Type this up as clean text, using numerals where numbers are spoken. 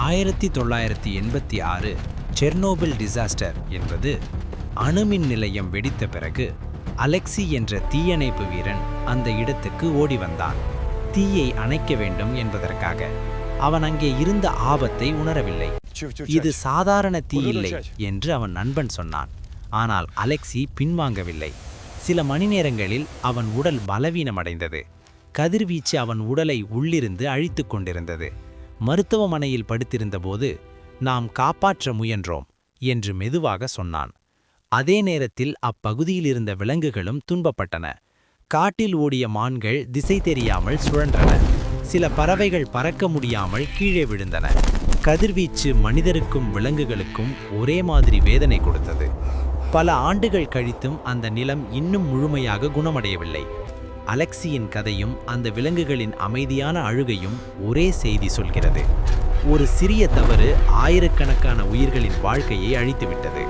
1986 Chernobyl disaster என்பது அணுமின் நிலையம் வெடித்த பிறகு அலெக்சி என்ற தீயணைப்பு வீரன் அந்த இடத்துக்கு ஓடி வந்தான். தீயை அணைக்க வேண்டும் என்பதற்காக. அவன் அங்கே இருந்த ஆபத்தை உணரவில்லை. இது சாதாரண தீ இல்லை என்று அவன் நண்பன் சொன்னான். ஆனால் அலெக்சி பின்வாங்கவில்லை. சில மணி நேரங்களில் அவன் உடல் பலவீனமடைந்தது. கதிர்வீச்சு அவன் உடலை உள்ளிருந்து அழித்து கொண்டிருந்தது. மருத்துவமனையில் படுத்திருந்தபோது நாம் காப்பாற்ற முயன்றோம் என்று மெதுவாக சொன்னான். அதே நேரத்தில் அப்பகுதியில் இருந்த விலங்குகளும் துன்பப்பட்டன. காட்டில் ஓடிய மான்கள் திசை தெரியாமல் சுழன்றன. சில பறவைகள் பறக்க முடியாமல் கீழே விழுந்தன. கதிர்வீச்சு மனிதருக்கும் விலங்குகளுக்கும் ஒரே மாதிரி வேதனை கொடுத்தது. பல ஆண்டுகள் கழித்தும் அந்த நிலம் இன்னும் முழுமையாக குணமடையவில்லை. அலெக்சியின் கதையும் அந்த விலங்குகளின் அமைதியான அழுகையும் ஒரே செய்தி சொல்கிறது. ஒரு சிறிய தவறு ஆயிரக்கணக்கான உயிர்களின் வாழ்க்கையை அழித்துவிட்டது.